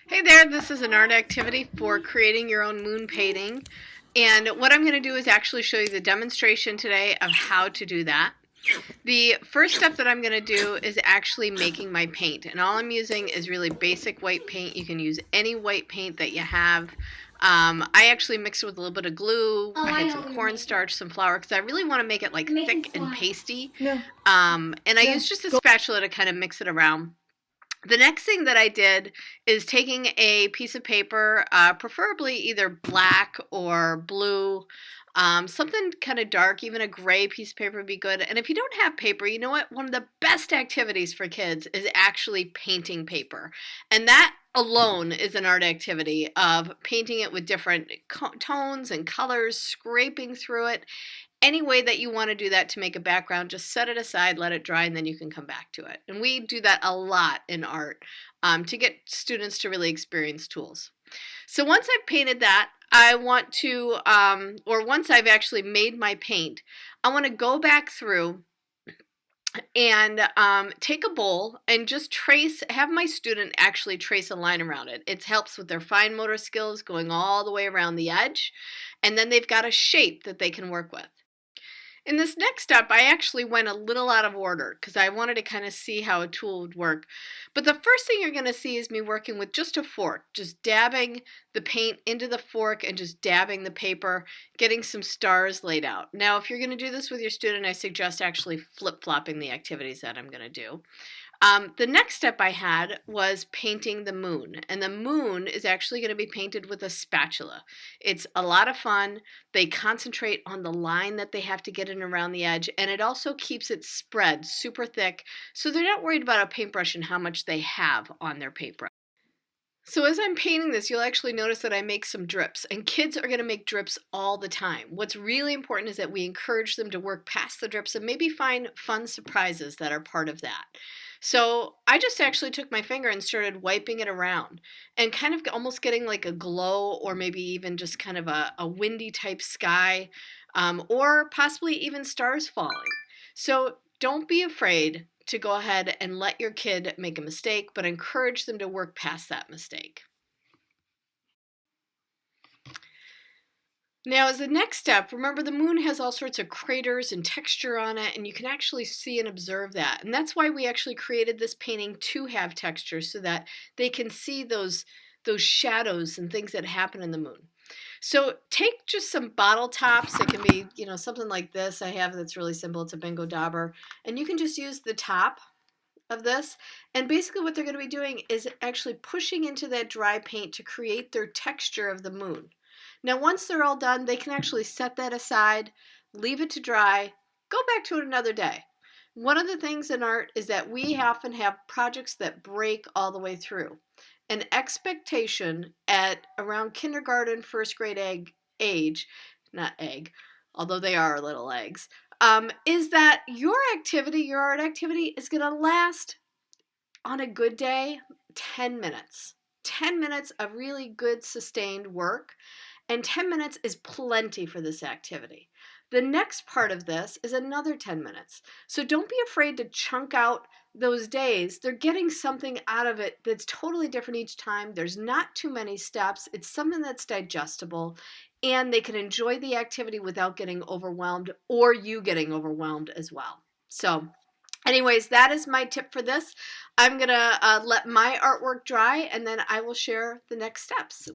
Hey there, this is an art activity for creating your own moon painting. And what I'm going to do is actually show you the demonstration today of how to do that. The first step that I'm going to do is actually making my paint. And all I'm using is really basic white paint. You can use any white paint that you have. I actually mixed it with a little bit of glue. I had some cornstarch, some flour, because I really want to make it like thick and pasty. No. And I used just a spatula to kind of mix it around. The next thing that I did is taking a piece of paper, preferably either black or blue, something kind of dark, even a gray piece of paper would be good. And if you don't have paper, you know what? One of the best activities for kids is actually painting paper. And that alone is an art activity of painting it with different tones and colors, scraping through it. Any way that you want to do that to make a background, just set it aside, let it dry, and then you can come back to it. And we do that a lot in art to get students to really experience tools. So once I've painted that, I want to, or once I've actually made my paint, I want to go back through and take a bowl and just have my student actually trace a line around it. It helps with their fine motor skills going all the way around the edge, and then they've got a shape that they can work with. In this next step, I actually went a little out of order because I wanted to kind of see how a tool would work. But the first thing you're going to see is me working with just a fork, just dabbing the paint into the fork and just dabbing the paper, getting some stars laid out. Now, if you're going to do this with your student, I suggest actually flip-flopping the activities that I'm going to do. The next step I had was painting the moon, and the moon is actually going to be painted with a spatula. It's a lot of fun. They concentrate on the line that they have to get in around the edge, and it also keeps it spread super thick, so they're not worried about a paintbrush and how much they have on their paintbrush. So as I'm painting this, you'll actually notice that I make some drips, and kids are going to make drips all the time. What's really important is that we encourage them to work past the drips and maybe find fun surprises that are part of that. So I just actually took my finger and started wiping it around and kind of almost getting like a glow, or maybe even just kind of a windy type sky, or possibly even stars falling. So don't be afraid to go ahead and let your kid make a mistake, but encourage them to work past that mistake. Now, as the next step, remember the moon has all sorts of craters and texture on it, and you can actually see and observe that. And that's why we actually created this painting to have texture, so that they can see those shadows and things that happen in the moon. So take just some bottle tops. It can be, something like this I have that's really simple. It's a bingo dauber. And you can just use the top of this. And basically what they're going to be doing is actually pushing into that dry paint to create their texture of the moon. Now, once they're all done, they can actually set that aside, leave it to dry, go back to it another day. One of the things in art is that we often have projects that break all the way through. An expectation at around kindergarten, first grade age, not egg, although they are little eggs, is that your art activity, is going to last, on a good day, 10 minutes. 10 minutes of really good sustained work, and 10 minutes is plenty for this activity. The next part of this is another 10 minutes. So don't be afraid to chunk out those days. They're getting something out of it that's totally different each time. There's not too many steps. It's something that's digestible, and they can enjoy the activity without getting overwhelmed, or you getting overwhelmed as well. So anyways, that is my tip for this. I'm going to let my artwork dry, and then I will share the next steps.